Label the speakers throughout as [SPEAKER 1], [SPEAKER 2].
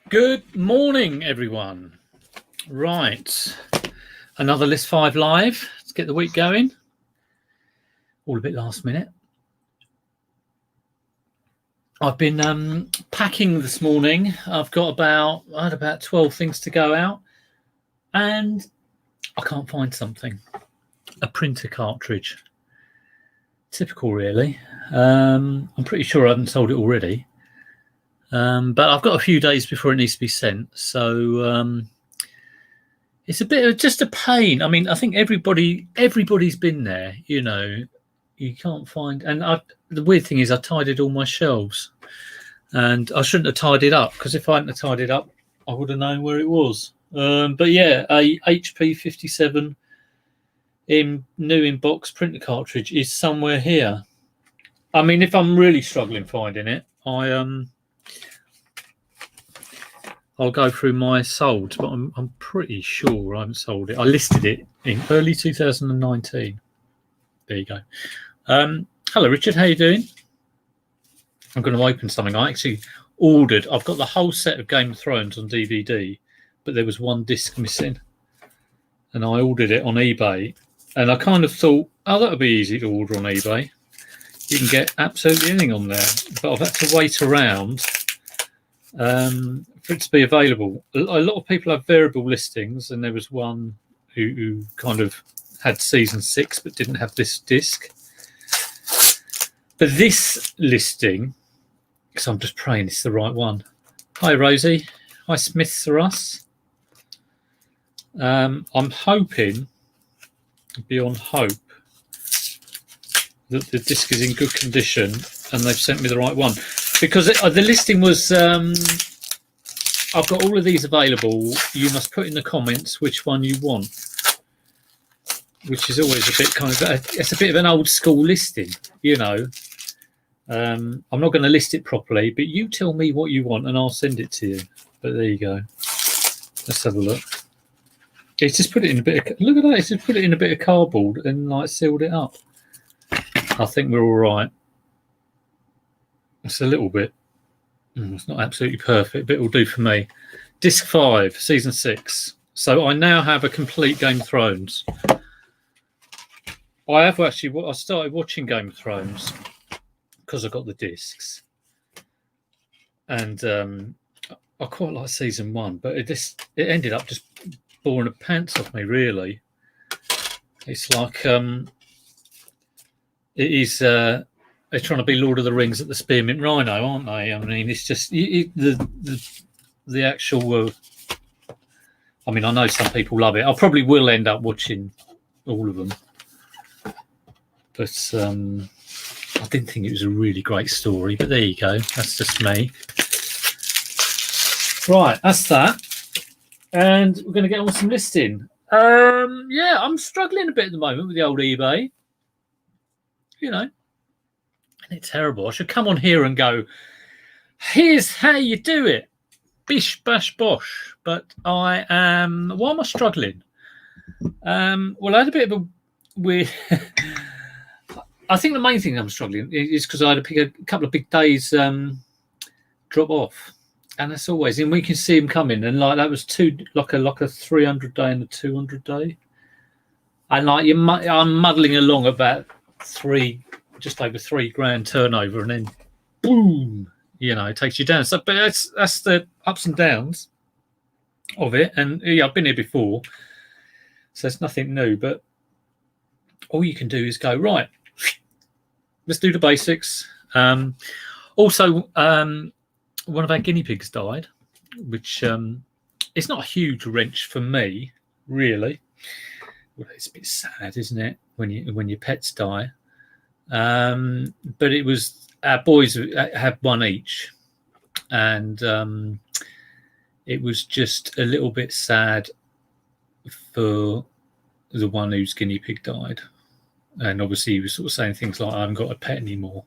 [SPEAKER 1] Good morning, everyone. Right, another List 5 live. Let's get the week going. All a bit last minute. I've been packing this morning. I had about 12 things to go out, and I can't find something. A printer cartridge. Typical, really. I'm pretty sure I haven't sold it already. But I've got a few days before it needs to be sent, so it's a bit of just a pain. I mean, I think everybody's been there. You can't find. And the weird thing is, I tidied all my shelves, and I shouldn't have tidied up, because if I hadn't have tidied up, I would have known where it was. But yeah, a HP 57 new in-box printer cartridge is somewhere here. I mean, if I'm really struggling finding it, I'll go through my solds, but I'm pretty sure I haven't sold it. I listed it in early 2019. There you go. Hello, Richard. How you doing? I'm going to open something. I actually ordered. I've got the whole set of Game of Thrones on DVD, but there was one disc missing, and I ordered it on eBay. And I kind of thought, oh, that would be easy to order on eBay. You can get absolutely anything on there, but I've had to wait around for it to be available. A lot of people have variable listings, and there was one who kind of had season 6 but didn't have this disc. But this listing, because I'm just praying it's the right one. Hi, Rosie. Hi, Smiths for us. I'm hoping, beyond hope, that the disc is in good condition and they've sent me the right one. Because the listing was, I've got all of these available. You must put in the comments which one you want, which is always a bit it's a bit of an old school listing, I'm not going to list it properly, but you tell me what you want and I'll send it to you. But there you go. Let's have a look. It's just put it in a bit of, look at that, it's just put it in a bit of cardboard and sealed it up. I think we're all right. It's a little bit, it's not absolutely perfect, but it will do for me. Disc 5, season 6. So I now have a complete Game of Thrones. I started watching Game of Thrones because I got the discs, and I quite like season 1, but it ended up just boring the pants off me, really. It's like it is. They're trying to be Lord of the Rings at the Spearmint Rhino, aren't they? I mean, it's just the actual. I mean, I know some people love it. I probably will end up watching all of them, but I didn't think it was a really great story. But there you go. That's just me. Right, that's that. And we're going to get on with some listing. Yeah, I'm struggling a bit at the moment with the old eBay. And it's terrible. I should come on here and go, here's how you do it. Bish, bash, bosh. But why am I struggling? Well, I had a bit of a weird... I think the main thing I'm struggling is because I had to pick a couple of big days drop off. And that's always, and we can see them coming. And that was like a 300 day and a 200 day. And I'm muddling along about just over $3,000 turnover, and then boom, it takes you down. So, but that's the ups and downs of it. And yeah, I've been here before, so it's nothing new. But all you can do is go, right, let's do the basics. Also, one of our guinea pigs died, which it's not a huge wrench for me, really. Well, it's a bit sad, isn't it, when your pets die? But it was, our boys had one each, and it was just a little bit sad for the one whose guinea pig died. And obviously he was sort of saying things like, I haven't got a pet anymore.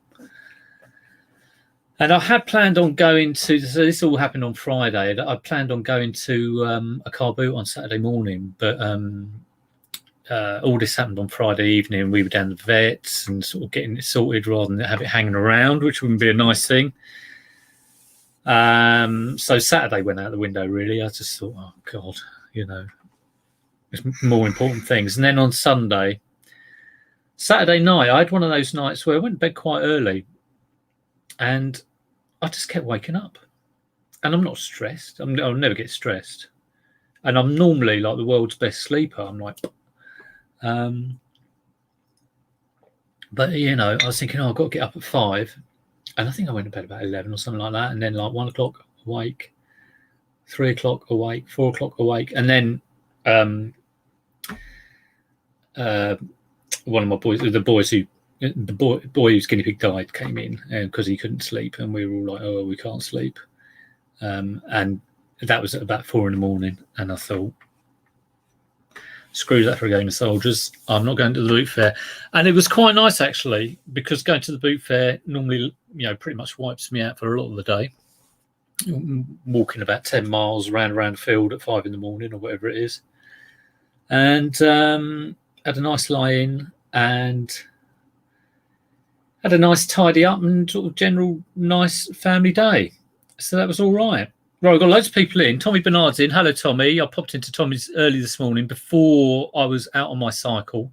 [SPEAKER 1] And I had planned on going to, so this all happened on Friday, I planned on going to a car boot on Saturday morning, but all this happened on Friday evening. We were down the vets and sort of getting it sorted rather than have it hanging around, which wouldn't be a nice thing. So Saturday went out the window, really. I just thought, oh, God, you know, there's more important things. And then on Saturday night, I had one of those nights where I went to bed quite early and I just kept waking up. And I'm not stressed. I'll never get stressed. And I'm normally like the world's best sleeper. I'm like, but, you know, I was thinking, oh, I've got to get up at 5. And I think I went to bed about 11 or something like that. And then like 1 o'clock awake, 3 o'clock awake, 4 o'clock awake. And then one of my boys, the boy whose guinea pig died came in because he couldn't sleep. And we were all like, oh, we can't sleep. And that was at about 4 in the morning. And I thought, screw that for a game of soldiers. I'm not going to the boot fair. And it was quite nice, actually, because going to the boot fair normally, you know, pretty much wipes me out for a lot of the day. Walking about 10 miles around the field at 5 in the morning or whatever it is. And had a nice lie-in and had a nice tidy up and sort of general nice family day. So that was all right. Right, we've got loads of people in. Tommy Bernard's in. Hello, Tommy. I popped into Tommy's early this morning before I was out on my cycle.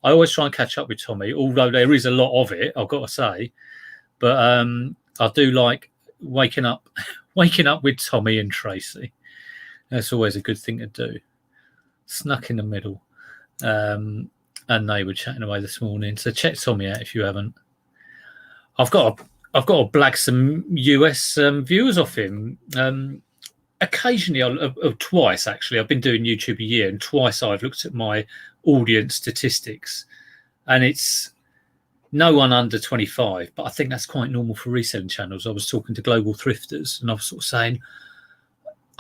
[SPEAKER 1] I always try and catch up with Tommy, although there is a lot of it, I've got to say. But I do like waking up with Tommy and Tracy. That's always a good thing to do. Snuck in the middle. And they were chatting away this morning. So check Tommy out if you haven't. I've got to blag some US viewers off him. Occasionally, twice actually, I've been doing YouTube a year, and twice I've looked at my audience statistics, and it's no one under 25. But I think that's quite normal for reselling channels. I was talking to Global Thrifters, and I was sort of saying,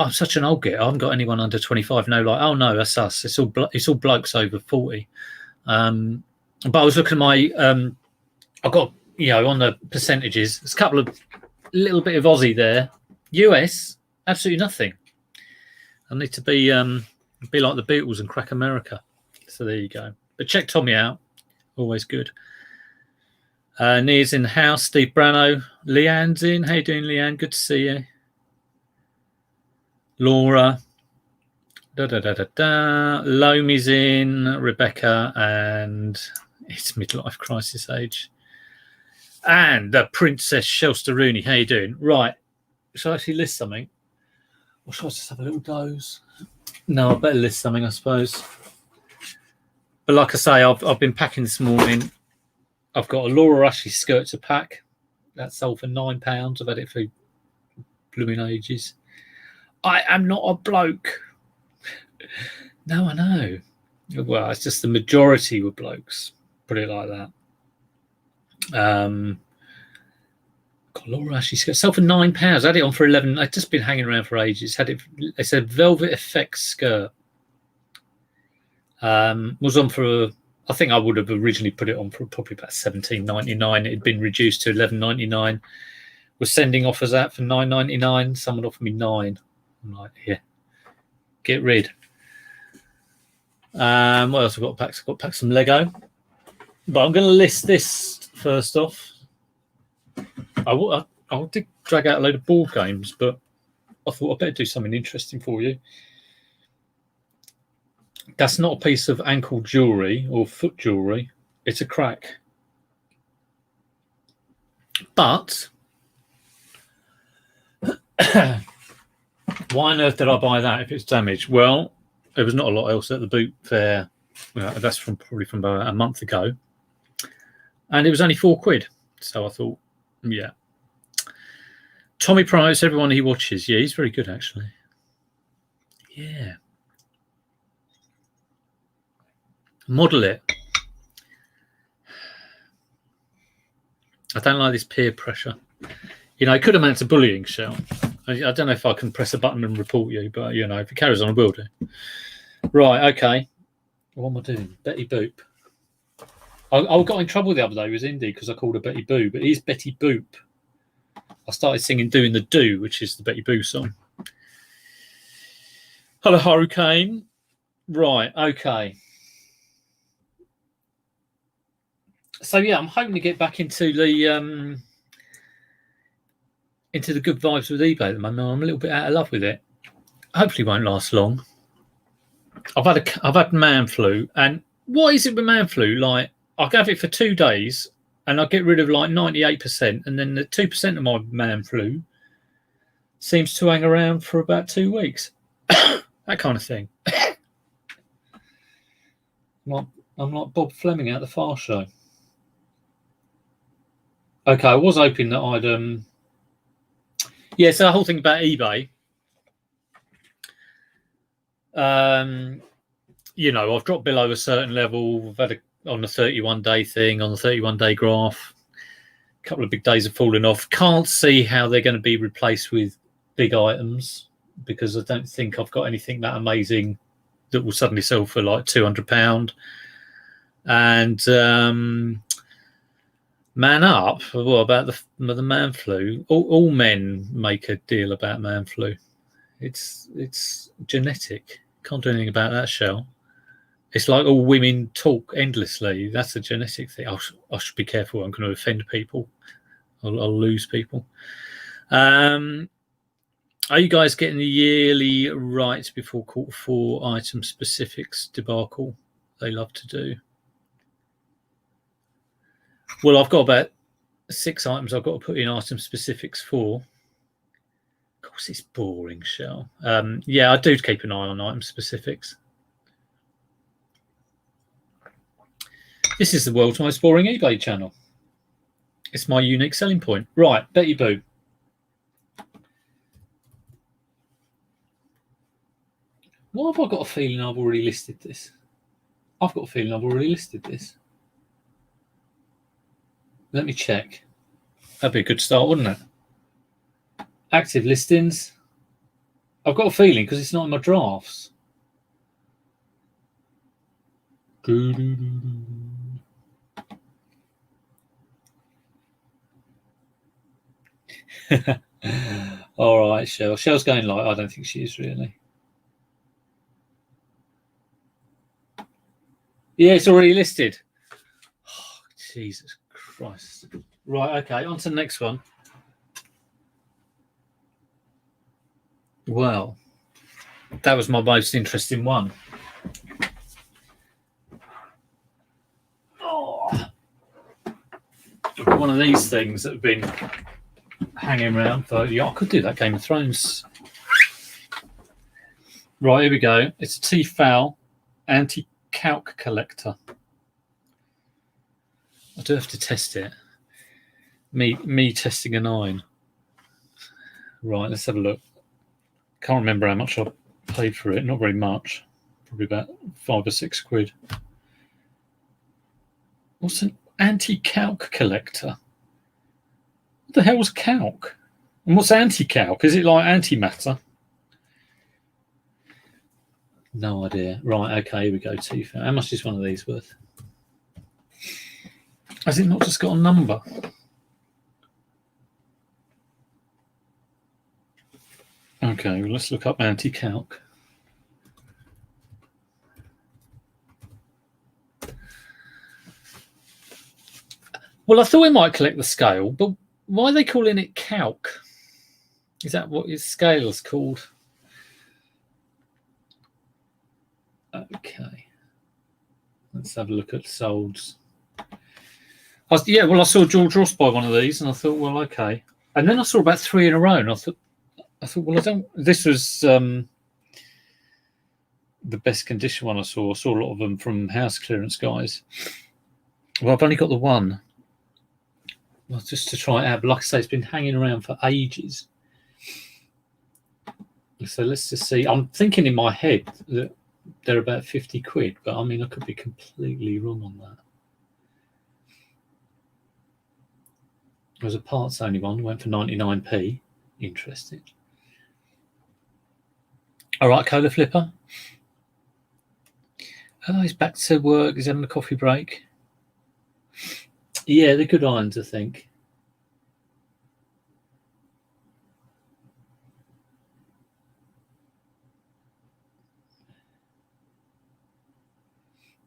[SPEAKER 1] I'm such an old git. I haven't got anyone under 25. No, like, oh no, that's us. It's all blokes over 40. But I was looking at my, I've got, you know, on the percentages, there's a couple of little bit of Aussie there. US, absolutely nothing. I need to be like the Beatles and crack America. So there you go. But check Tommy out. Always good. Nia's in the house. Steve Brano. Leanne's in. How you doing, Leanne? Good to see you. Laura. Lomi's in. Rebecca. And it's midlife crisis age. And the Princess Shelster Rooney. How you doing? Right. Shall I actually list something? Or shall I just have a little doze? No, I better list something, I suppose. But like I say, I've been packing this morning. I've got a Laura Ashley skirt to pack. That sold for £9. I've had it for blooming ages. I am not a bloke. No, I know. Well, it's just the majority were blokes. Put it like that. Got Laura Ashley skirt. Sold for £9. I had it on for 11. I'd just been hanging around for ages. It's a velvet effect skirt. Was on for I think I would have originally put it on for probably about $17.99. It had been reduced to $11.99. Was sending offers out for $9.99. Someone offered me $9. I'm like, yeah, get rid. What else have I got to pack? I've got to pack some Lego. But I'm going to list this first off. I did drag out a load of board games, but I thought I'd better do something interesting for you. That's not a piece of ankle jewellery or foot jewellery. It's a crack. But why on earth did I buy that if it's damaged? Well, there was not a lot else at the boot fair. That's probably from about a month ago. And it was only £4. So I thought, yeah. Tommy promotes everyone he watches. Yeah, he's very good, actually. Yeah. Model it. I don't like this peer pressure. You know, it could amount to bullying, Shell. I don't know if I can press a button and report you, but, you know, if it carries on, I will do. Right, okay. What am I doing? Betty Boop. I got in trouble the other day with Indy because I called her Betty Boo, but it is Betty Boop. I started singing Doing the Do, which is the Betty Boo song. Hello, Hurricane. Right, okay. So, yeah, I'm hoping to get back into the into the good vibes with eBay at the moment. I'm a little bit out of love with it. Hopefully, won't last long. I've had man flu, and what is it with man flu? Like, I have it for 2 days, and I get rid of like 98%, and then the 2% of my man flu seems to hang around for about 2 weeks. That kind of thing. I'm like Bob Fleming out the Far Show. Okay, I was hoping that I'd so the whole thing about eBay. You know, I've dropped below a certain level. I've had on the 31-day thing, on the 31-day graph. A couple of big days have fallen off. Can't see how they're going to be replaced with big items, because I don't think I've got anything that amazing that will suddenly sell for like £200. And man up. What about the man flu? All men make a deal about man flu. It's genetic. Can't do anything about that, Shell. It's like all women talk endlessly. That's a genetic thing. I should be careful. I'm going to offend people. I'll lose people. Are you guys getting the yearly right before Q4 item specifics debacle they love to do? Well, I've got about 6 items I've got to put in item specifics for. Of course, it's boring, Shell. Yeah, I do keep an eye on item specifics. This is the world's most boring eBay channel. It's my unique selling point. Right, Betty Boo. Why have I got a feeling I've already listed this? I've got a feeling I've already listed this. Let me check. That'd be a good start, wouldn't it? Active listings. I've got a feeling because it's not in my drafts. All right, Shell. Shell's going light. I don't think she is really. Yeah, it's already listed. Oh, Jesus Christ. Right, okay, on to the next one. Well, that was my most interesting one. Oh, one of these things that have been hanging around for, yeah, I could do that Game of Thrones. Right, here we go. It's a Tefal anti-calc collector. I do have to test it. Me testing a 9. Right, let's have a look. Can't remember how much I paid for it. Not very much. Probably about 5 or 6 quid. What's an anti-calc collector? What the hell is calc? And what's anti-calc? Is it like antimatter? No idea. Right, okay, here we go. Tefal. How much is one of these worth? Has it not just got a number? Okay, well, let's look up anti-calc. Well, I thought we might collect the scale, but why are they calling it calc? Is that what its scale is called? Okay. Let's have a look at solds. I saw George Ross buy one of these, and I thought, well, okay. And then I saw about 3 in a row, and I thought, well, this was the best condition one I saw. I saw a lot of them from house clearance guys. Well, I've only got the one. Well, just to try it out. But like I say, it's been hanging around for ages. So let's just see. I'm thinking in my head that they're about 50 quid, but I mean, I could be completely wrong on that. There was a parts only one, went for 99p. Interesting. All right, Cola Flipper. Oh, he's back to work. He's having a coffee break. Yeah, they're good irons, I think.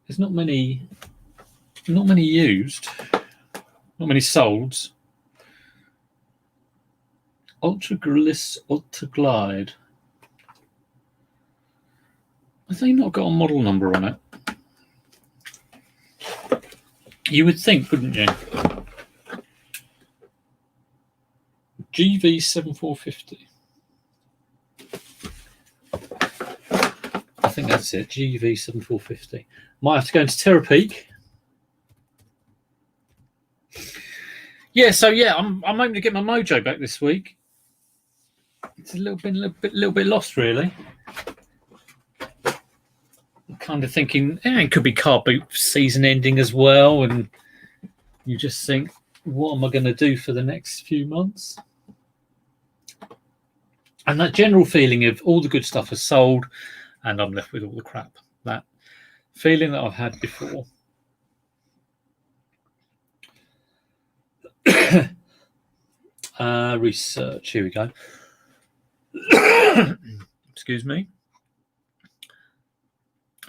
[SPEAKER 1] There's not many used, not many solds. Ultra Gliss Ultra Glide. Have they not got a model number on it? You would think, wouldn't you? GV7450. I think that's it. GV7450. Might have to go into Terapeak. Yeah, so yeah, I'm hoping to get my mojo back this week. It's a little bit lost, really. I'm kind of thinking, it could be car boot season ending as well, and you just think, what am I going to do for the next few months? And that general feeling of all the good stuff is sold, and I'm left with all the crap. That feeling that I've had before. Research. Here we go. Excuse me.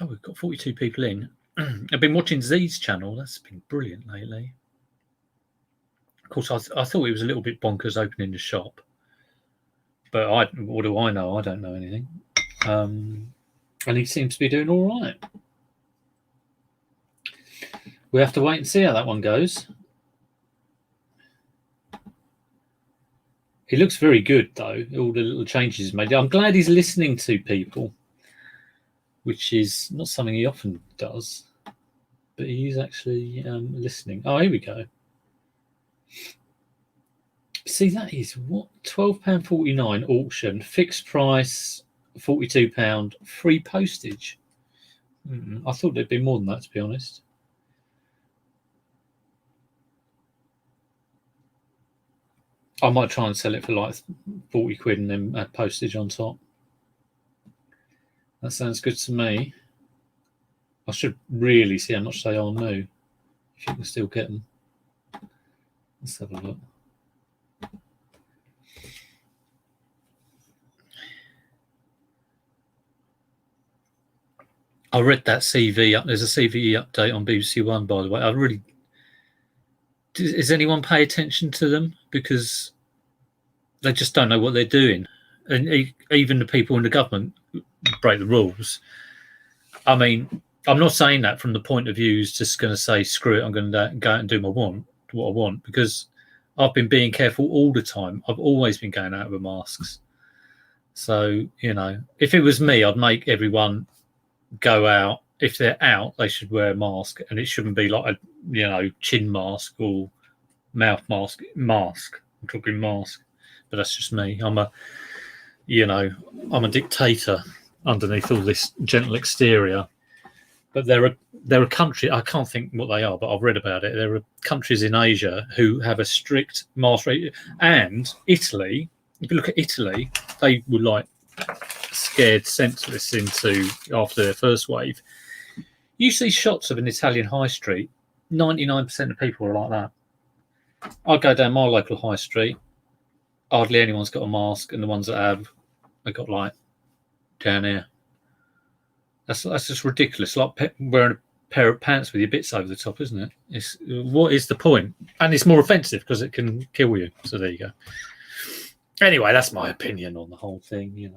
[SPEAKER 1] Oh, we've got 42 people in. I've been watching Z's channel. That's been brilliant lately. Of course, I thought it was a little bit bonkers opening the shop. But what do I know? I don't know anything. And he seems to be doing all right. We have to wait and see how that one goes. He looks very good, though, all the little changes he's made. I'm glad he's listening to people, which is not something he often does. But he's actually listening. Oh, here we go. See, that is what? £12.49 auction, fixed price, £42, free postage. I thought it'd be more than that, to be honest. I might try and sell it for like 40 quid and then add postage on top. That sounds good to me. I should really see how much they are new, if you can still get them. Let's have a look. I read that CV. There's a CV update on BBC One, by the way. Does anyone pay attention to them? Because they just don't know what they're doing. And even the people in the government break the rules. I mean, I'm not saying that from the point of view is just going to say, screw it, I'm going to go out and do what I want, because I've been being careful all the time. I've always been going out with masks. So, if it was me, I'd make everyone go out. If they're out, they should wear a mask, and it shouldn't be like a chin mask or mouth mask. I'm talking mask, but that's just me. I'm a dictator underneath all this gentle exterior. But there are countries, I can't think what they are, but I've read about it. There are countries in Asia who have a strict mask rate, and Italy. If you look at Italy, they were like scared senseless into after their first wave. You see shots of an Italian high street, 99% of people are like that. I go down my local high street, hardly anyone's got a mask, and the ones that have got like down here. That's just ridiculous. Like wearing a pair of pants with your bits over the top, isn't it? What is the point? And it's more offensive because it can kill you. So there you go. Anyway, that's my opinion on the whole thing.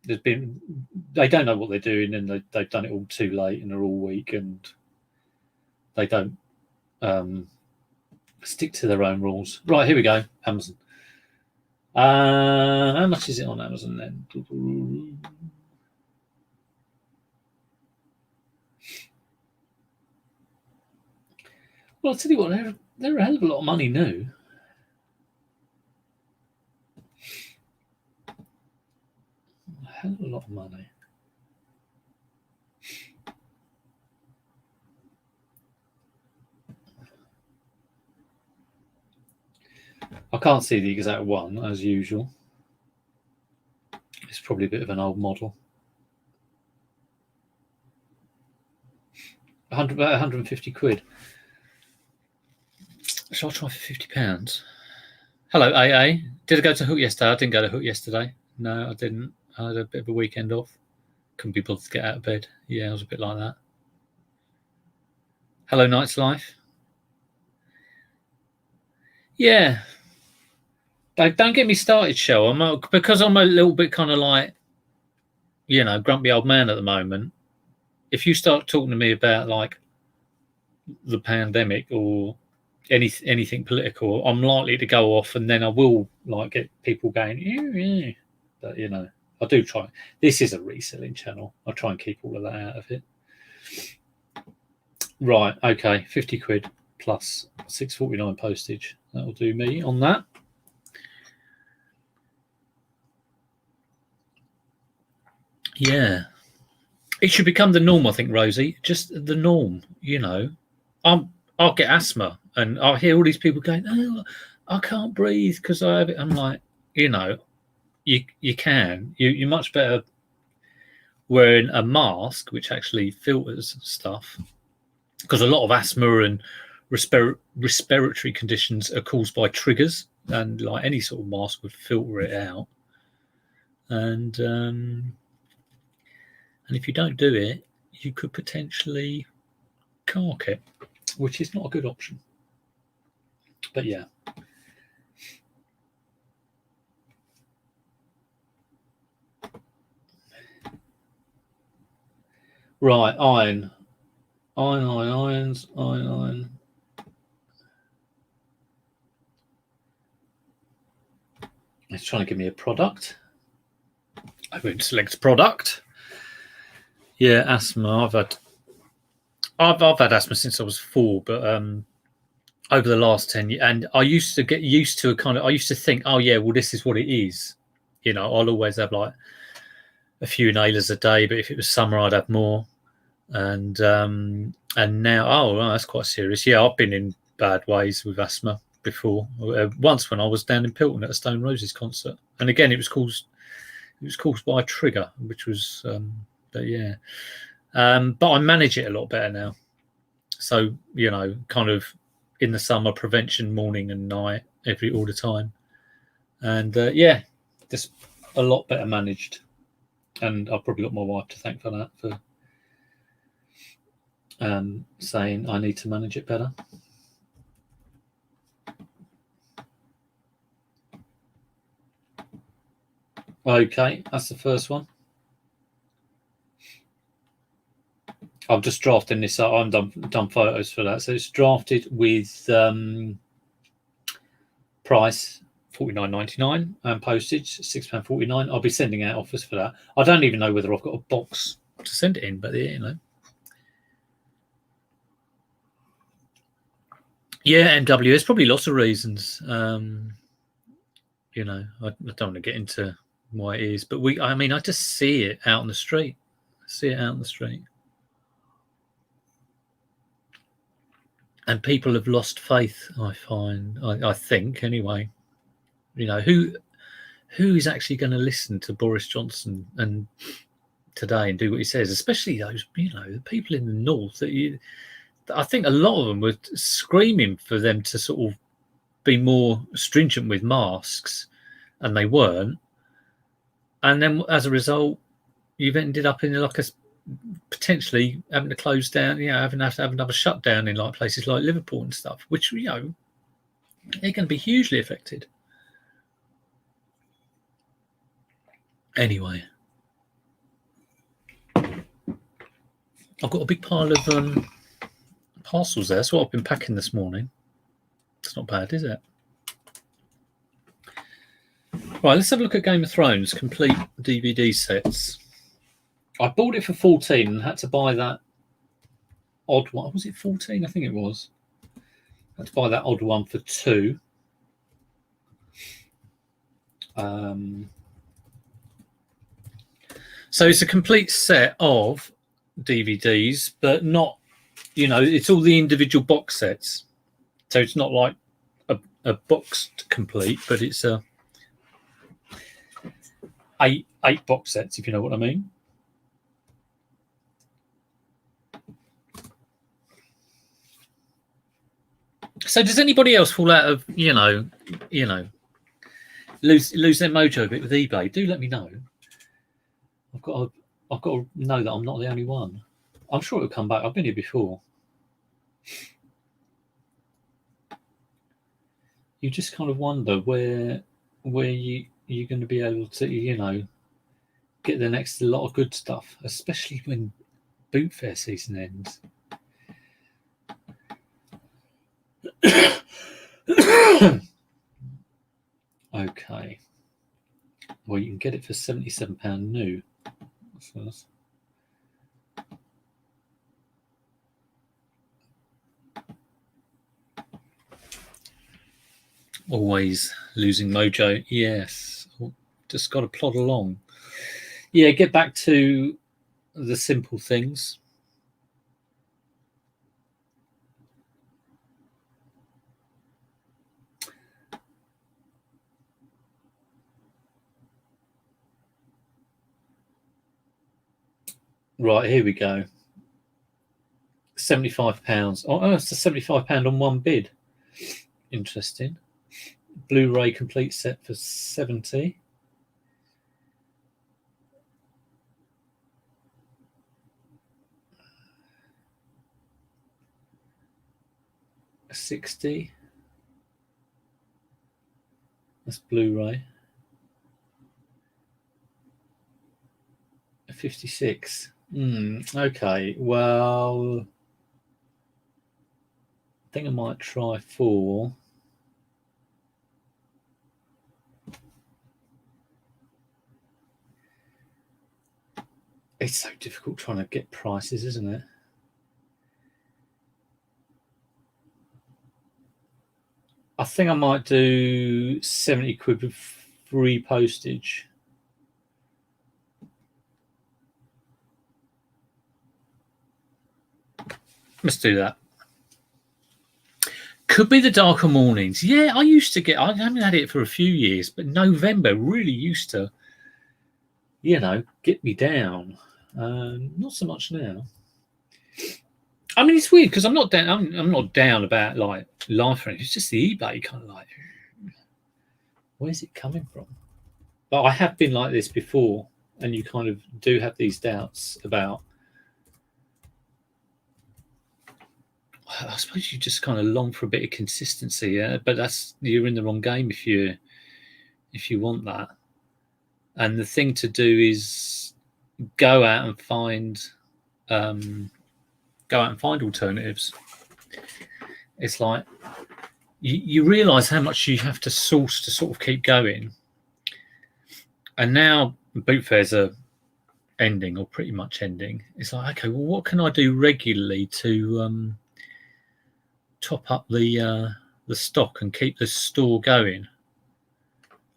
[SPEAKER 1] They don't know what they're doing, and they've done it all too late, and they're all weak, and they don't stick to their own rules. Right, here we go. Amazon. How much is it on Amazon then? Well, I'll tell you what, they're a hell of a lot of money new. A hell of a lot of money. I can't see the exact one, as usual. It's probably a bit of an old model. About 150 quid. Shall I try for £50? Hello, AA. Did I go to Hook yesterday? I didn't go to Hook yesterday. No, I didn't. I had a bit of a weekend off. Couldn't be bothered to get out of bed. Yeah, I was a bit like that. Hello, Night's Life. Yeah. Don't get me started, Shell. Because I'm a little bit kind of like, grumpy old man at the moment. If you start talking to me about like the pandemic or anything political, I'm likely to go off, and then I will like get people going, yeah. But I do try. This is a reselling channel. I try and keep all of that out of it. Right, okay, 50 quid plus 6.49 postage. That'll do me on that. Yeah. It should become the norm, I think, Rosie. Just the norm, I'll get asthma, and I'll hear all these people going, "Oh, I can't breathe because I have it." I'm like, you can. You're much better wearing a mask, which actually filters stuff, because a lot of asthma and respiratory conditions are caused by triggers, and like any sort of mask would filter it out. And if you don't do it, you could potentially cark it, which is not a good option. But yeah. Right, iron. Irons. It's trying to give me a product. I won't select product. Yeah, asthma. I've had asthma since I was 4, but over the last 10 years, and I used to get used to I used to think, oh yeah, well this is what it is. I'll always have like a few inhalers a day, but if it was summer, I'd have more. And now, oh, well, that's quite serious. Yeah, I've been in bad ways with asthma before. Once when I was down in Pilton at a Stone Roses concert, and again it was caused by a trigger, which was but yeah. But I manage it a lot better now. So kind of in the summer, prevention morning and night, all the time, and yeah, just a lot better managed. And I've probably got my wife to thank for that, for saying I need to manage it better. Okay, that's the first one. I'm just drafting this up. I'm done photos for that. So it's drafted with price £49.99 and postage £6.49. I'll be sending out offers for that. I don't even know whether I've got a box to send it in, but Yeah, MW. There's probably lots of reasons. I don't want to get into why it is, but I just see it out on the street. And people have lost faith, I find. I think anyway. Who is actually going to listen to Boris Johnson and today and do what he says? Especially those, the people in the north I think a lot of them were screaming for them to sort of be more stringent with masks, and they weren't. And then as a result, you've ended up in like a potentially having to close down, having to have another shutdown in like places like Liverpool and stuff, which they're going to be hugely affected. Anyway, I've got a big pile of parcels there. That's what I've been packing this morning. It's not bad, is it? Right, let's have a look at Game of Thrones complete DVD sets. I bought it for 14 and had to buy that odd one. Was it 14? I think it was. I had to buy that odd one for 2. So it's a complete set of DVDs, but not, it's all the individual box sets. So it's not like a boxed complete, but it's a 8 box sets, if you know what I mean. So does anybody else fall out of, lose their mojo a bit with eBay? Do let me know. I've got to know that I'm not the only one. I'm sure it'll come back. I've been here before. You just kind of wonder where where you're going to be able to, get the next lot of good stuff, especially when boot fair season ends. Okay. Well, you can get it for £77 new. Always losing mojo. Yes. Just got to plod along. Yeah, get back to the simple things. Right, here we go. £75. Oh, it's a £75 on one bid. Interesting. Blu-ray complete set for 70. £60. That's Blu-ray. 56. Okay, well, I think I might try for it's so difficult trying to get prices, isn't it? I think I might do 70 quid with free postage. Let's do that. Could be the darker mornings. Yeah, I used to I haven't had it for a few years, but November really used to, get me down. Not so much now. I mean, it's weird because I'm not down. I'm not down about like life or anything. It's just the eBay kind of like, where's it coming from? But I have been like this before, and you kind of do have these doubts about. I suppose you just kind of long for a bit of consistency, yeah. But you're in the wrong game if you want that. And the thing to do is go out and find alternatives. It's like you realise how much you have to source to sort of keep going. And now boot fairs are ending or pretty much ending. It's like, okay, well, what can I do regularly to top up the stock and keep the store going?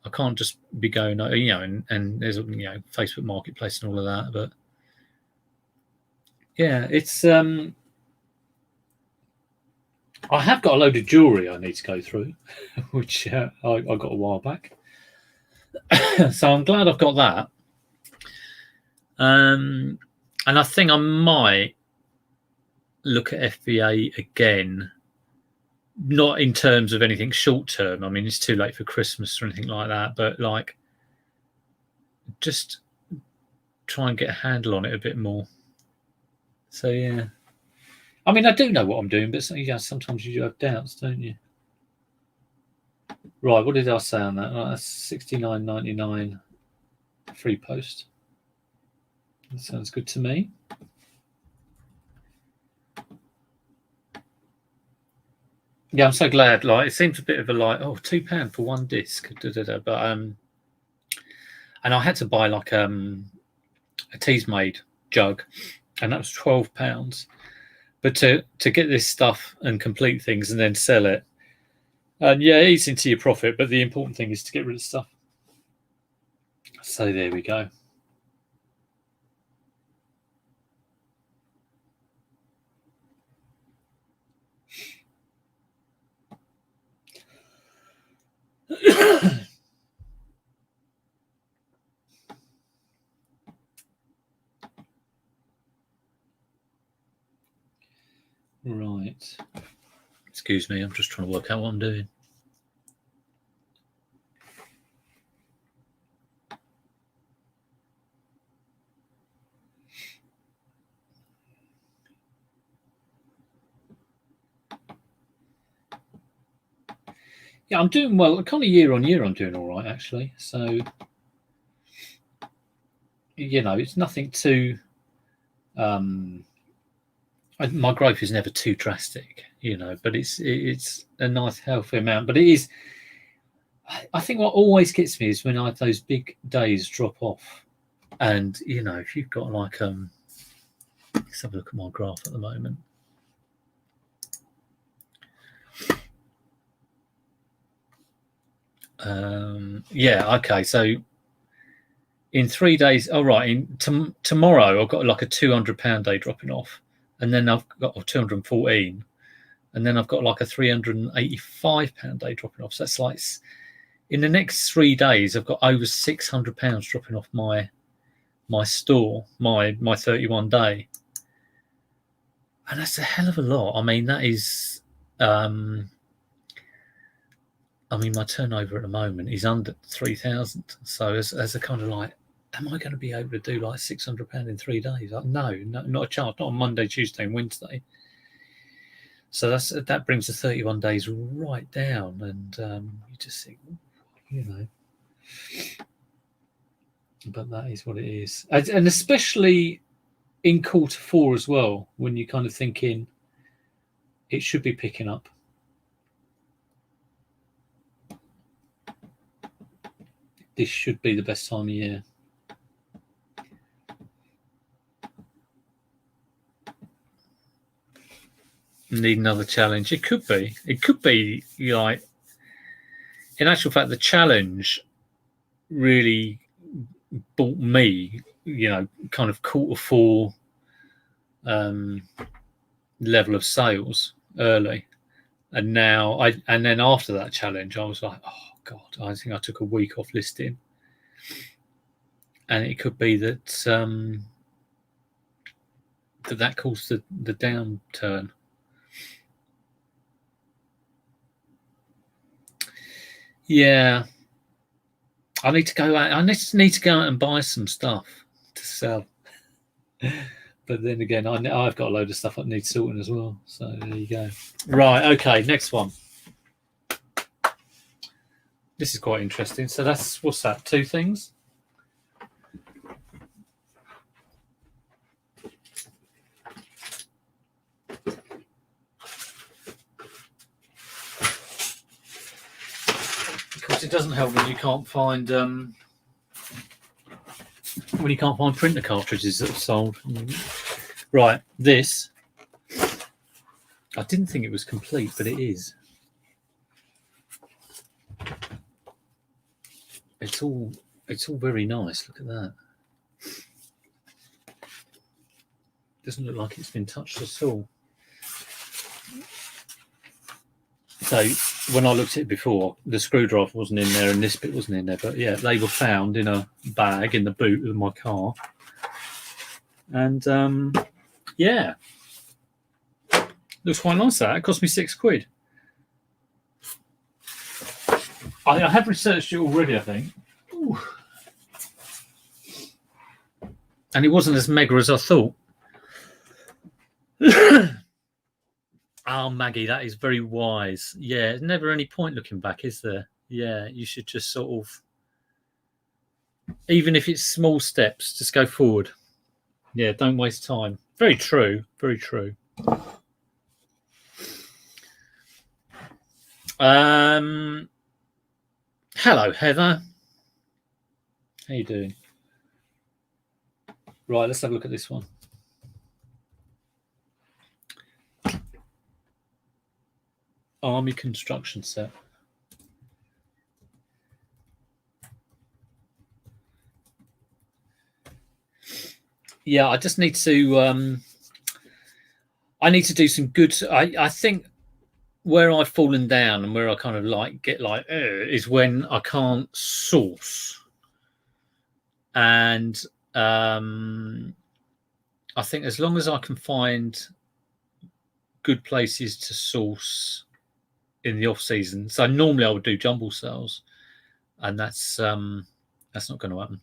[SPEAKER 1] I can't just be going, and there's Facebook Marketplace and all of that, but yeah, it's I have got a load of jewellery I need to go through, which I got a while back. So I'm glad I've got that. And I think I might look at FBA again, not in terms of anything short term. I mean, it's too late for Christmas or anything like that, but like just try and get a handle on it a bit more. So yeah. I mean, I do know what I'm doing, but sometimes you do have doubts, don't you? Right, what did I say on that? Right, that's $69.99 free post. That sounds good to me. Yeah, I'm so glad. Like, it seems a bit of a £2 for one disc, but and I had to buy like a Teasmade jug, and that was £12. But to get this stuff and complete things and then sell it, and yeah, it eats into your profit. But the important thing is to get rid of stuff. So there we go. Right. Excuse me, I'm just trying to work out what I'm doing. Yeah, I'm doing well. Kind of year on year, I'm doing all right actually. So, it's nothing too. My growth is never too drastic, but it's a nice healthy amount. But it is. I think what always gets me is when I have those big days drop off, and if you've got like let's have a look at my graph at the moment. Yeah, okay. So in 3 days, tomorrow I've got like a £200 day dropping off, and then I've got 214, and then I've got like a £385 day dropping off. So that's like in the next 3 days I've got over £600 dropping off my store, my 31 day, and that's a hell of a lot. I mean, that is. My turnover at the moment is under 3,000. So as a kind of like, am I going to be able to do like £600 in 3 days? No, not a chance. Not on Monday, Tuesday, and Wednesday. So that brings the 31 days right down, and you just think, But that is what it is, and especially in quarter four as well, when you're kind of thinking it should be picking up. This should be the best time of year. Need another challenge. It could be. It could be like, in actual fact, the challenge really bought me, kind of quarter four level of sales early. And then after that challenge, I was like, oh God, I think I took a week off listing. And it could be that that caused the downturn. Yeah, I need to go out. I need to go out and buy some stuff to sell. But then again, I've got a load of stuff that needs sorting as well. So there you go. Right. Okay. Next one. This is quite interesting. So what's that? 2 things. Because it doesn't help when you can't find printer cartridges that are sold. Right, this. I didn't think it was complete, but it is. It's all very nice. Look at that. Doesn't look like it's been touched at all. So when I looked at it before, the screwdriver wasn't in there and this bit wasn't in there. But yeah, they were found in a bag in the boot of my car. And yeah, looks quite nice. That it cost me £6. I have researched it already, I think. Ooh. And it wasn't as mega as I thought. Oh, Maggie, that is very wise. Yeah, there's never any point looking back, is there? Yeah, you should just sort of, even if it's small steps, just go forward. Yeah, don't waste time. Very true. Very true. Hello, Heather. How you doing? Right, let's have a look at this one. Army construction set. Yeah, I just need to. I need to do some good. I think where I've fallen down and where I kind of get is when I can't source, and I think as long as I can find good places to source in the off season. So normally I would do jumble sales, and that's not going to happen.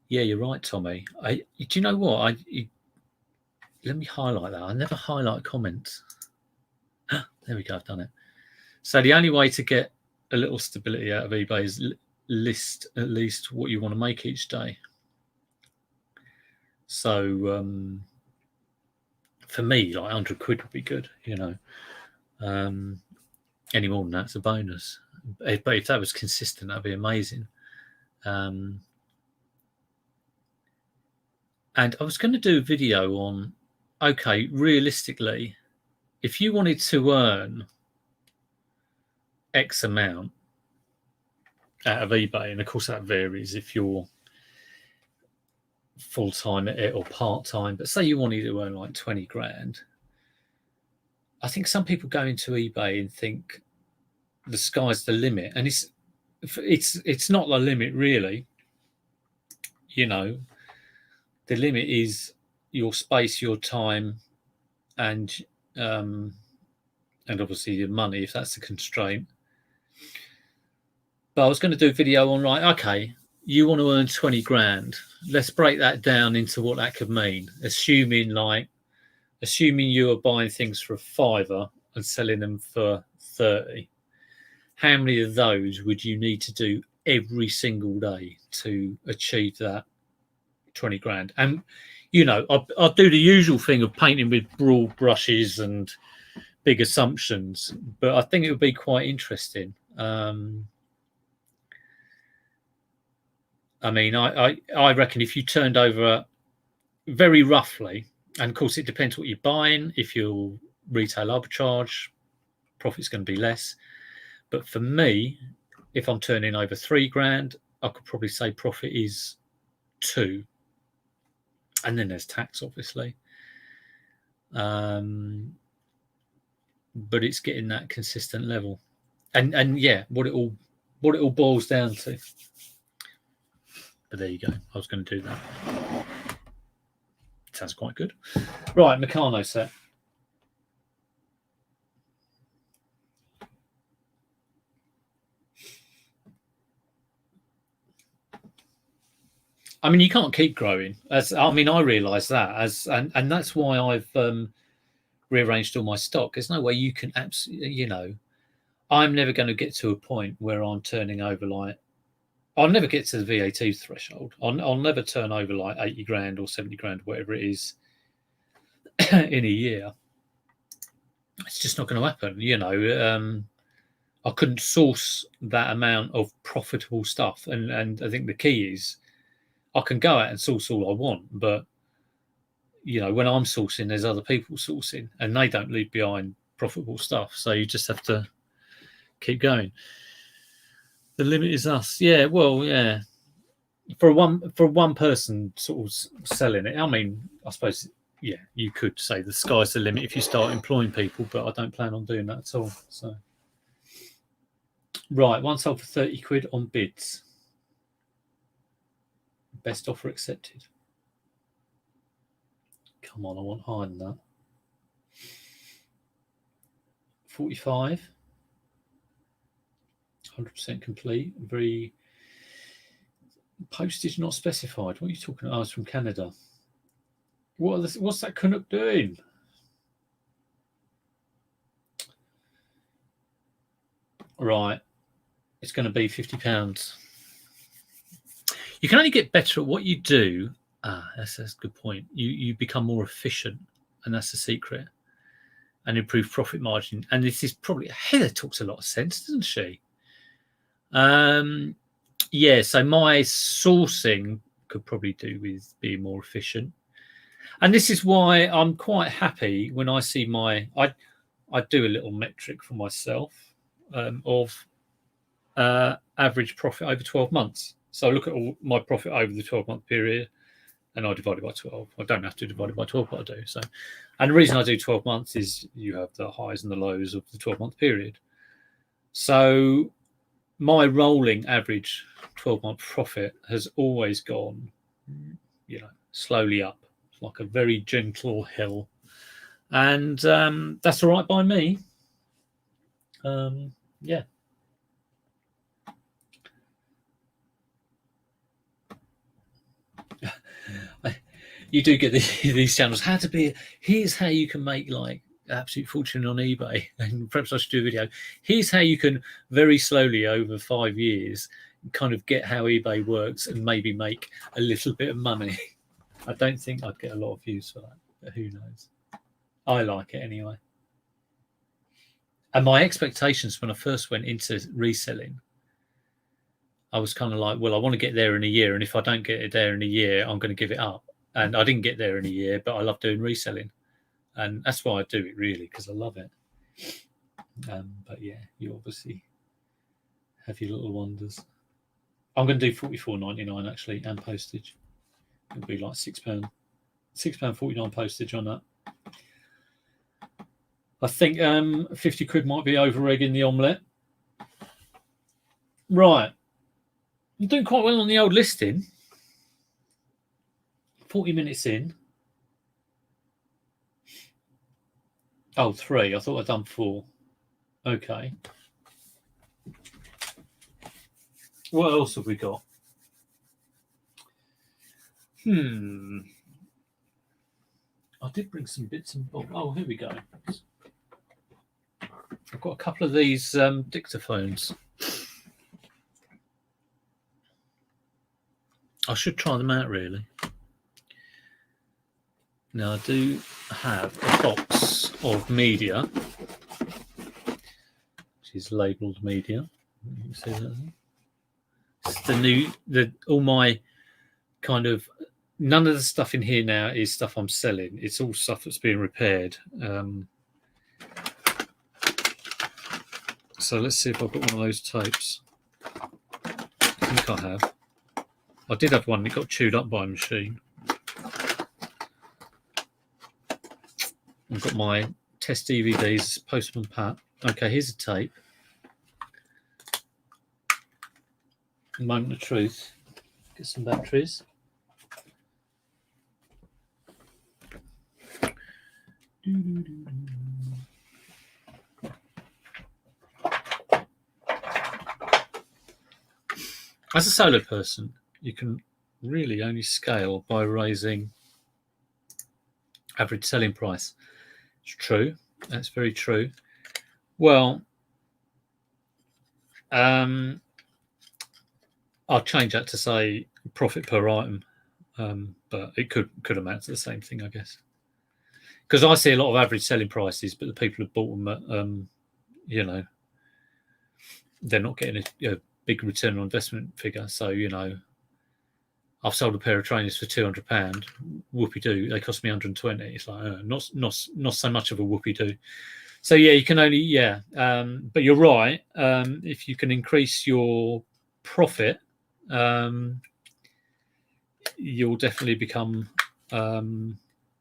[SPEAKER 1] Yeah, you're right, Tommy. Do you know what? Let me highlight that. I never highlight comments. There we go, I've done it. So the only way to get a little stability out of eBay is list at least what you want to make each day. So for me, like 100 quid would be good, you know. Any more than that's a bonus. But if that was consistent, that'd be amazing. And I was going to do a video on, okay, realistically, if you wanted to earn X amount out of eBay, and of course that varies if you're full-time at it or part-time, but say you wanted to earn like 20 grand, I think some people go into eBay and think the sky's the limit, and it's not the limit really. You know, the limit is your space, your time, and obviously your money, if that's a constraint. But I was going to do a video on, right, okay, you want to earn 20 grand. Let's break that down into what that could mean. Assuming you are buying things for a fiver and selling them for 30. How many of those would you need to do every single day to achieve that 20 grand? And, you know, I'll do the usual thing of painting with broad brushes and big assumptions, but I think it would be quite interesting. I mean, I reckon if you turned over very roughly, and of course it depends what you're buying. If you're retail arbitrage, profit's going to be less. But for me, if I'm turning over 3 grand, I could probably say profit is 2. And then there's tax, obviously. But it's getting that consistent level. And yeah, what it all boils down to. But there you go. I was going to do that. Sounds quite good. Right, Meccano set. I mean, you can't keep growing. I realise that, and that's why I've rearranged all my stock. There's no way you can absolutely, you know, I'm never going to get to a point where I'm turning over like, I'll never get to the VAT threshold. I'll never turn over like 80 grand or 70 grand, whatever it is, in a year. It's just not going to happen. You know, I couldn't source that amount of profitable stuff. And I think the key is I can go out and source all I want, but, you know, when I'm sourcing, there's other people sourcing and they don't leave behind profitable stuff. So you just have to keep going. The limit is us. Yeah, well, yeah. For one person sort of selling it, I mean, I suppose, yeah, you could say the sky's the limit if you start employing people, but I don't plan on doing that at all. So, right, one sold for 30 quid on bids. Best offer accepted. Come on, I want higher than that. 45. 100% complete. Very postage not specified. What are you talking about? Oh, it's from Canada. What's that Canuck doing? Right. It's going to be £50. You can only get better at what you do. That's a good point. You become more efficient, and that's the secret. And improve profit margin. And this is probably, Heather talks a lot of sense, doesn't she? Yeah, so my sourcing could probably do with being more efficient. And this is why I'm quite happy when I see I do a little metric for myself of average profit over 12 months. So I look at all my profit over the 12-month period and I divide it by 12. I don't have to divide it by 12, but I do. So, and the reason I do 12 months is you have the highs and the lows of the 12-month period. So my rolling average 12-month profit has always gone, you know, slowly up. It's like a very gentle hill. And that's all right by me. Yeah. You do get these channels. Here's how you can make like absolute fortune on eBay, and perhaps I should do a video. Here's how you can very slowly over 5 years kind of get how eBay works and maybe make a little bit of money. I don't think I'd get a lot of views for that, but who knows? I like it anyway. And my expectations when I first went into reselling, I was kind of like, well, I want to get there in a year, and if I don't get it there in a year, I'm going to give it up. And I didn't get there in a year, but I love doing reselling, and that's why I do it, really, because I love it. But yeah, you obviously have your little wonders. I'm going to do £44.99 actually, and postage. It'll be like £6, £6.49 postage on that. I think 50 quid might be over egging the omelette. Right. I'm doing quite well on the old listing. 40 minutes in. Oh, 3. I thought I'd done 4. Okay. What else have we got? I did bring some bits and bobs. Oh, here we go. I've got a couple of these dictaphones. I should try them out, really. Now, I do have a box of media, which is labelled media. You can see that. It's all my kind of, none of the stuff in here now is stuff I'm selling. It's all stuff that's being repaired. So let's see if I've got one of those tapes. I think I have. I did have one that got chewed up by a machine. I've got my test DVDs, Postman Pat. Okay, here's a tape. Moment of truth. Get some batteries. As a solo person, you can really only scale by raising average selling price. It's true. That's very true. Well, I'll change that to say profit per item, but it could amount to the same thing, I guess. Because I see a lot of average selling prices, but the people who bought them at, they're not getting a big return on investment figure. So, I've sold a pair of trainers for £200. Whoopie doo. They cost me 120. It's like not so much of a whoopie doo. So yeah, you can only but you're right. If you can increase your profit, you'll definitely become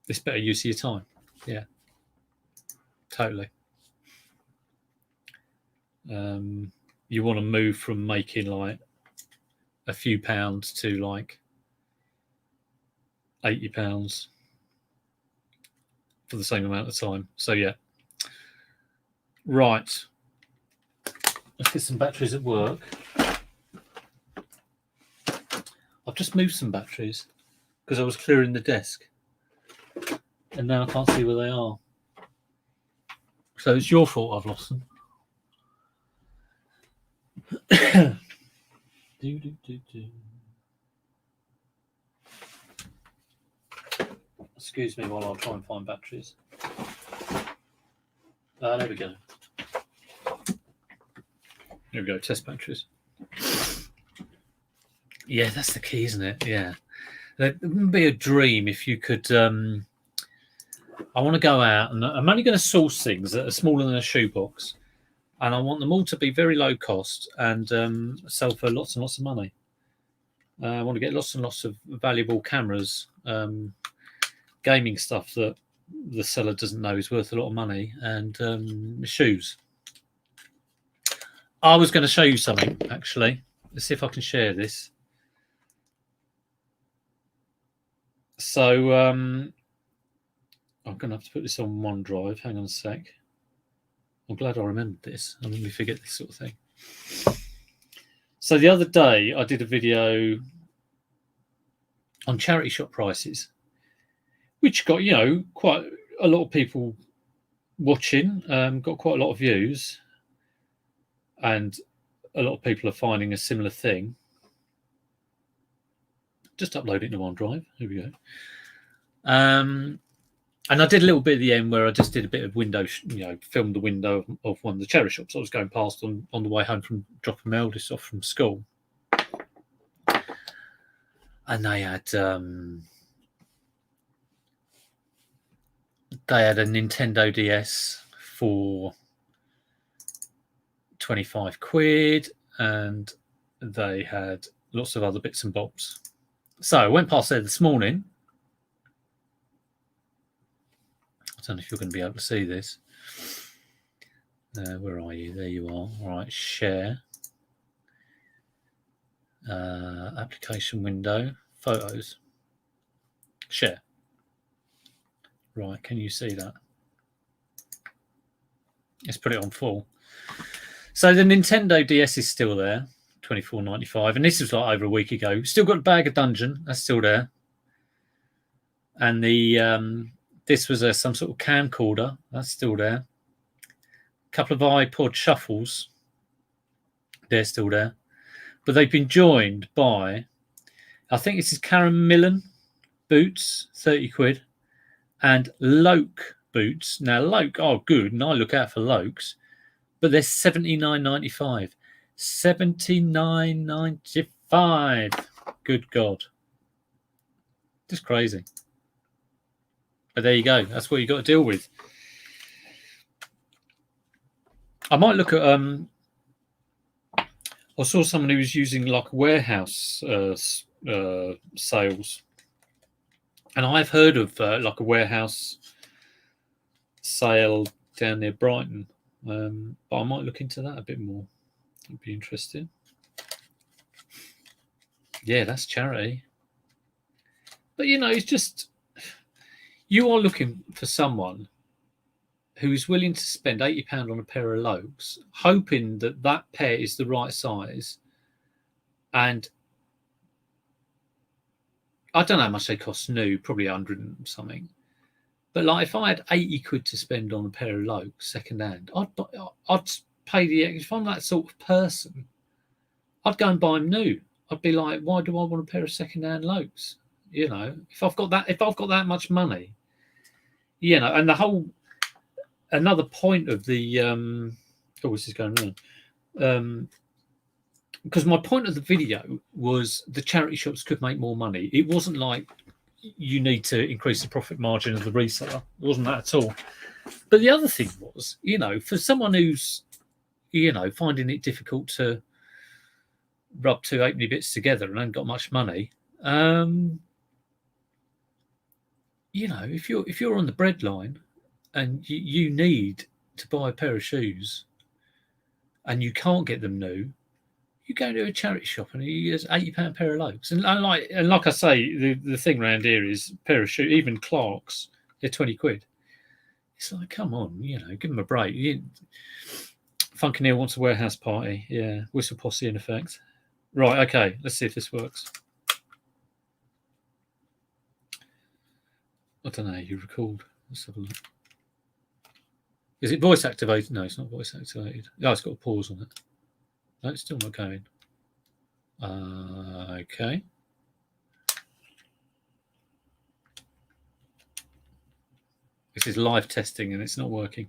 [SPEAKER 1] this better use of your time. Yeah, totally. You want to move from making like a few pounds to like £80 for the same amount of time. So yeah. Right. Let's get some batteries at work. I've just moved some batteries because I was clearing the desk. And now I can't see where they are. So it's your fault I've lost them. Excuse me while I'll try and find batteries. There we go. There we go, test batteries. Yeah, that's the key, isn't it? Yeah. It wouldn't be a dream if you could... I want to go out and I'm only going to source things that are smaller than a shoebox. And I want them all to be very low cost and sell for lots and lots of money. I want to get lots and lots of valuable cameras, gaming stuff that the seller doesn't know is worth a lot of money, and shoes. I was going to show you something, actually. Let's see if I can share this. So I'm going to have to put this on OneDrive. Hang on a sec. I'm glad I remembered this. I normally forget this sort of thing. So the other day, I did a video on charity shop prices, which got, quite a lot of people watching. Got quite a lot of views, and a lot of people are finding a similar thing. Just upload it to OneDrive. Here we go. And I did a little bit at the end where I just did a bit of window, filmed the window of one of the charity shops I was going past on the way home from dropping my eldest off from school. And they had a Nintendo DS for 25 quid, and they had lots of other bits and bobs. So I went past there this morning. I don't know if you're going to be able to see this. Where are you? There you are. All right, share. Application window, photos, share. Right, can you see that? Let's put it on full. So the Nintendo DS is still there, $24.95, and this was like over a week ago. Still got a Bag of Dungeon, that's still there. And the this was some sort of camcorder, that's still there. A couple of iPod shuffles, they're still there. But they've been joined by, I think this is Karen Millen boots, 30 quid, and Loke boots. Now, Loke are good, and I look out for Lokes, but they're $79.95. $79.95. Good God. Just crazy. But there you go. That's what you got to deal with. I might look at I saw someone who was using like warehouse sales, and I've heard of like a warehouse sale down near Brighton, but I might look into that a bit more. It'd be interesting. Yeah, that's charity. But it's just, you are looking for someone who is willing to spend £80 on a pair of Lokes, hoping that that pair is the right size. And I don't know how much they cost new, probably 100 and something. But like, if I had 80 quid to spend on a pair of Lokes second hand, I'd pay the extra. If I'm that sort of person, I'd go and buy them new. I'd be like, why do I want a pair of second hand Lokes? If I've got that much money, and the whole. Another point of the this is going on, because my point of the video was the charity shops could make more money. It wasn't like you need to increase the profit margin of the reseller. It wasn't that at all. But the other thing was, for someone who's finding it difficult to rub two halfpenny bits together and ain't got much money, if you're on the breadline and you need to buy a pair of shoes and you can't get them new, you go to a charity shop and you use £80 pair of Lokes. And like I say, the thing around here is a pair of shoes, even Clark's, they're 20 quid. It's like, come on, give them a break. Funky Neil wants a warehouse party. Yeah, whistle posse in effect. Right, okay, let's see if this works. I don't know how you record. Let's have a look. Is it voice activated? No, it's not voice activated. Oh, it's got a pause on it. No, it's still not going. Okay. This is live testing and it's not working.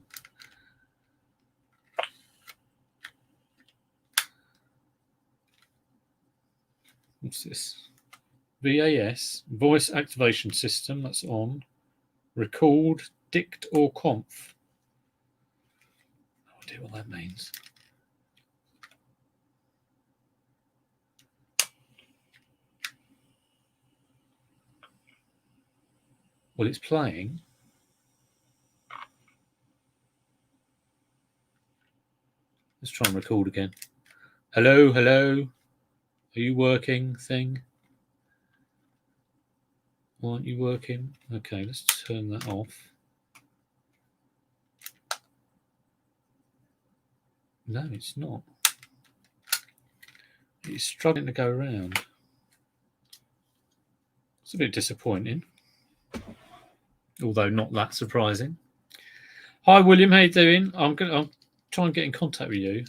[SPEAKER 1] What's this? VAS, voice activation system, that's on. Record, dict or conf. No idea what that means. Well, it's playing. Let's try and record again. Hello, hello. Are you working thing? Why aren't you working? Okay, let's turn that off. No, it's not. It's struggling to go around. It's a bit disappointing, although not that surprising. Hi, William. How you doing? I'm try and get in contact with you.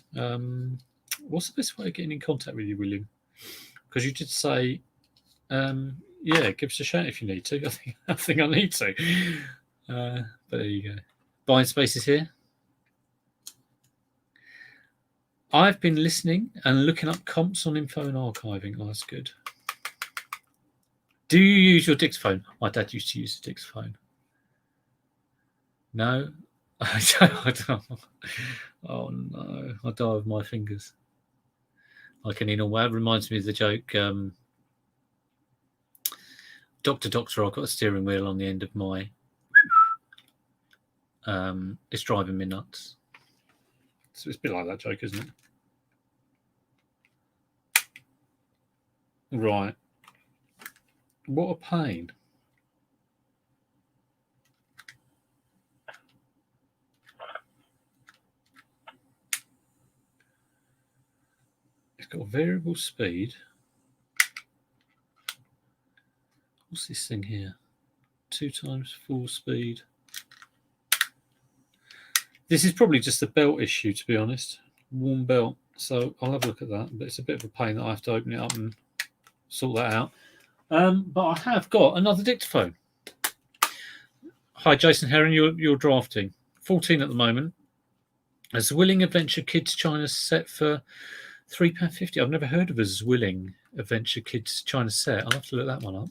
[SPEAKER 1] What's the best way of getting in contact with you, William? Because you did say, yeah, give us a shout if you need to. I think I need to. But there you go. Buying spaces here. I've been listening and looking up comps on info and archiving. Oh, that's good. Do you use your dictaphone? My dad used to use the dictaphone. No, I don't. Oh no, I die with my fingers. Like an inner web. Reminds me of the joke. Doctor, I've got a steering wheel on the end of my. It's driving me nuts. So it's a bit like that joke, isn't it? Right. What a pain. It's got variable speed. What's this thing here? 2 times full speed. This is probably just a belt issue, to be honest. Warm belt. So I'll have a look at that. But it's a bit of a pain that I have to open it up and sort that out. But I have got another dictaphone. Hi, Jason Herron. You're drafting 14 at the moment. A Zwilling Adventure Kids China set for £3.50. I've never heard of a Zwilling Adventure Kids China set. I'll have to look that one up.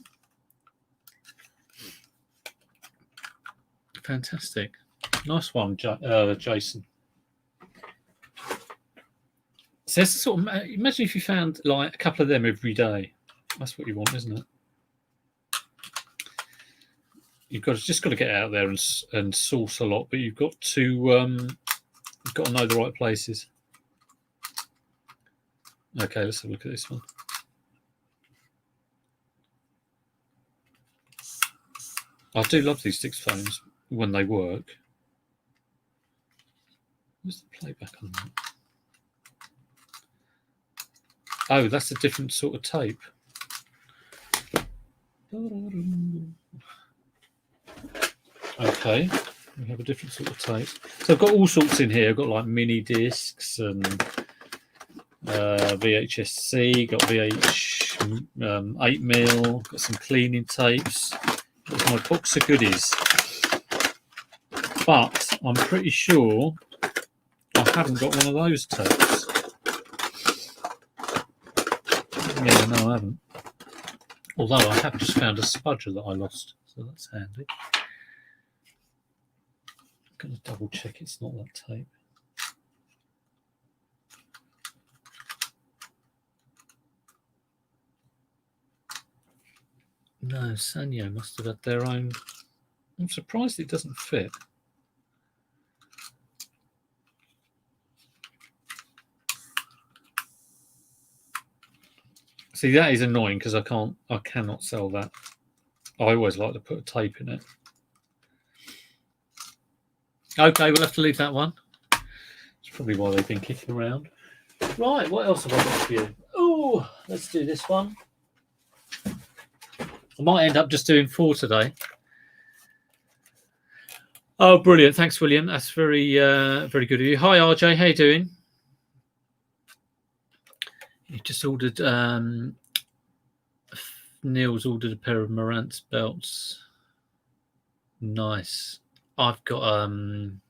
[SPEAKER 1] Fantastic. Nice one, Jason. So it's sort of, imagine if you found like a couple of them every day. That's what you want, isn't it? You've just got to get out there and source a lot, but you've got to know the right places. Okay, let's have a look at this one. I do love these dictaphones when they work. Where's the playback on that? Oh, that's a different sort of tape. Okay, we have a different sort of tape. So I've got all sorts in here. I've got like mini discs and VHS-C, got VH 8mm, got some cleaning tapes. That's my box of goodies. But I'm pretty sure I haven't got one of those tapes. Yeah, no, I haven't. Although I have just found a spudger that I lost, so that's handy. I'm going to double check it's not that tape. No, Sanyo must have had their own. I'm surprised it doesn't fit. See, that is annoying because I cannot sell that. I always like to put a tape in it. Okay, we'll have to leave that one. That's probably why they've been kicking around. Right, what else have I got for you? Oh, let's do this one. I might end up just doing 4 today. Oh, brilliant. Thanks, William. That's very good of you. Hi, RJ. How you doing? You just ordered... Neil's ordered a pair of Marantz belts. Nice. I've got an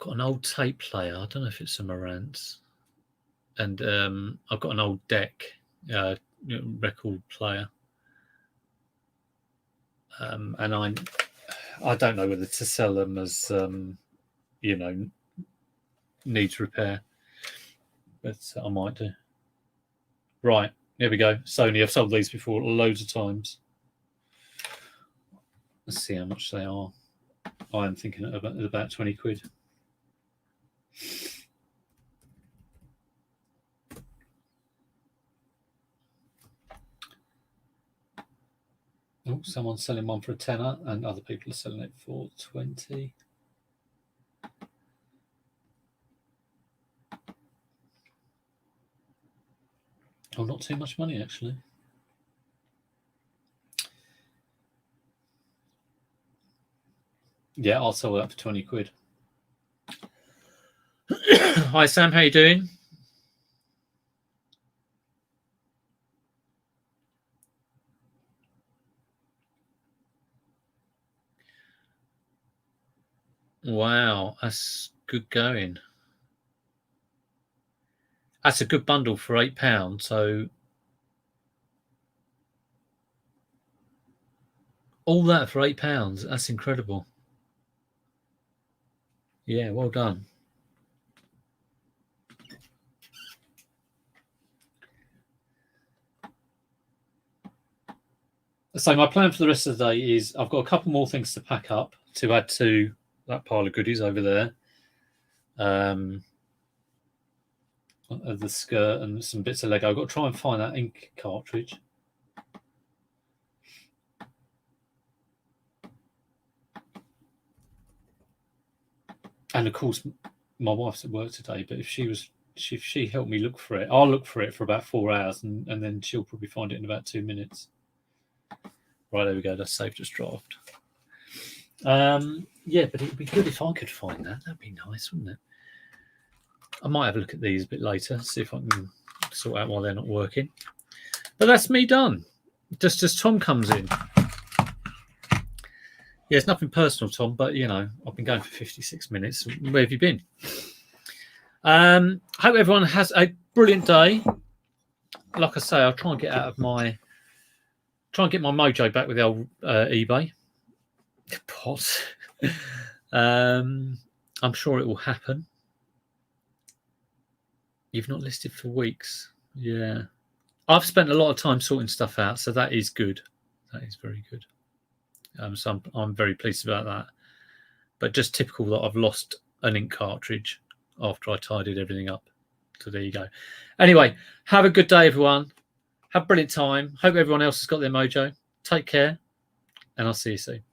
[SPEAKER 1] old tape player. I don't know if it's a Marantz. And I've got an old deck record player. And I don't know whether to sell them as needs repair, but I might do. Right, here we go. Sony. I've sold these before loads of times. Let's see how much they are. I am thinking about 20 quid. Oh, someone's selling one for a tenner, and other people are selling it for 20. Oh, not too much money, actually. Yeah, I'll sell that for 20 quid. Hi Sam, how you doing? Wow, that's good going. That's a good bundle for £8. So all that for £8. That's incredible. Yeah, well done. So my plan for the rest of the day is I've got a couple more things to pack up to add to that pile of goodies over there. The skirt and some bits of Lego. I've got to try and find that ink cartridge. And of course, my wife's at work today, but if she helped me look for it, I'll look for it for about 4 hours and then she'll probably find it in about 2 minutes. Right, there we go. That's saved as draft. Yeah, but it'd be good if I could find that. That'd be nice, wouldn't it? I might have a look at these a bit later, see if I can sort out why they're not working. But that's me done. Just as Tom comes in. Yeah, it's nothing personal, Tom, but you know, I've been going for 56 minutes. Where have you been? Hope everyone has a brilliant day. Like I say, I'll try and get out of my mojo back with the old eBay. Pot. I'm sure it will happen. You've not listed for weeks. Yeah. I've spent a lot of time sorting stuff out, so that is good. That is very good. So I'm very pleased about that. But just typical that I've lost an ink cartridge after I tidied everything up. So there you go. Anyway, have a good day, everyone. Have a brilliant time. Hope everyone else has got their mojo. Take care, and I'll see you soon.